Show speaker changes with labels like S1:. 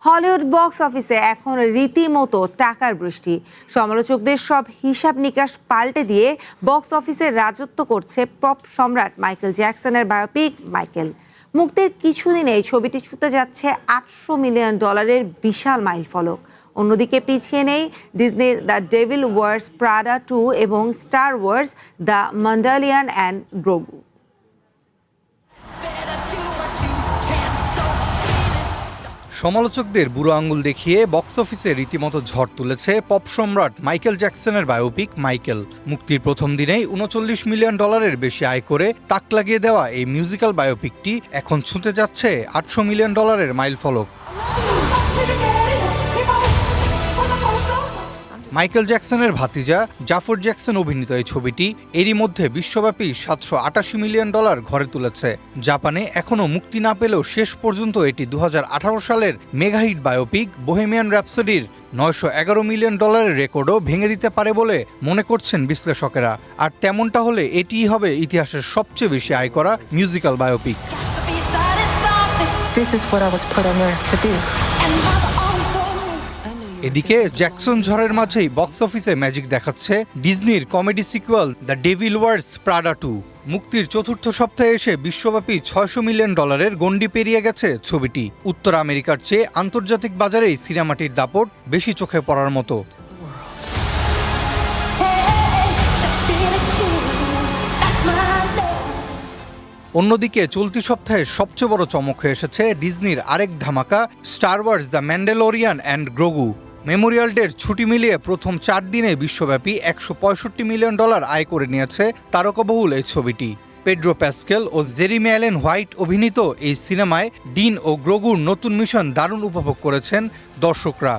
S1: Hollywood box অফিসে এখন রীতিমতো টাকার বৃষ্টি। সমালোচকদের সব হিসাব নিকাশ পাল্টে দিয়ে বক্স অফিসে রাজত্ব করছে পপ সম্রাট মাইকেল জ্যাকসনের বায়োপিক মাইকেল। মুক্তির কিছুদিনে এই ছবিটি ছুঁতে যাচ্ছে $800 মিলিয়ন বিশাল মাইলফলক। অন্যদিকে পিছিয়ে নেই ডিজনির দ্য ডেভিল ওয়ার্স প্রাডা 2 এবং স্টার ওয়ার্স দ্য ম্যান্ডালিয়ান অ্যান্ড গ্রোগু।
S2: সমালোচকদের বুড়ো আঙুল দেখিয়ে বক্স অফিসে রীতিমতো ঝড় তুলেছে পপ সম্রাট মাইকেল জ্যাকসনের বায়োপিক মাইকেল। মুক্তির প্রথম দিনেই $39 মিলিয়ন বেশি আয় করে তাক লাগিয়ে দেওয়া এই মিউজিক্যাল বায়োপিকটি এখন ছুঁতে যাচ্ছে $800 মিলিয়ন মাইলফলক। মাইকেল জ্যাকসনের ভাতিজা জাফর জ্যাকসন অভিনীত এই ছবিটি এরই মধ্যে বিশ্বব্যাপী $788 মিলিয়ন ঘরে তুলেছে। জাপানে এখনও মুক্তি না পেলেও শেষ পর্যন্ত এটি 2018 সালের মেগাহিট বায়োপিক বোহেমিয়ান র্যাপসডির $911 মিলিয়ন রেকর্ডও ভেঙে দিতে পারে বলে মনে করছেন বিশ্লেষকেরা। আর তেমনটা হলে এটিই হবে ইতিহাসের সবচেয়ে বেশি আয় করা মিউজিক্যাল বায়োপিক। এদিকে জ্যাকসন ঝড়ের মাঝেই বক্স অফিসে ম্যাজিক দেখাচ্ছে ডিজনির comedy sequel The Devil Wears Prada 2। মুক্তির চতুর্থ সপ্তাহে এসে বিশ্বব্যাপী $600 মিলিয়ন গণ্ডি পেরিয়ে গেছে ছবিটি। উত্তর আমেরিকার চেয়ে আন্তর্জাতিক বাজারেই সিনেমাটির দাপট বেশি চোখে পড়ার মতো। অন্যদিকে চলতি সপ্তাহে সবচেয়ে বড় চমক হয়ে এসেছে ডিজনির আরেক ধামাকা Star Wars The Mandalorian and Grogu. Memorial ডের ছুটি মিলিয়ে প্রথম 4 দিনে বিশ্বব্যাপী $165 মিলিয়ন আয় করে নিয়েছে তারকাবহুল এই ছবিটি। পেড্রো প্যাসকেল ও জেরিমি অ্যালেন হোয়াইট অভিনীত এই সিনেমায় ডিন ও গ্রোগুর নতুন মিশন দারুণ উপভোগ করেছেন দর্শকরা।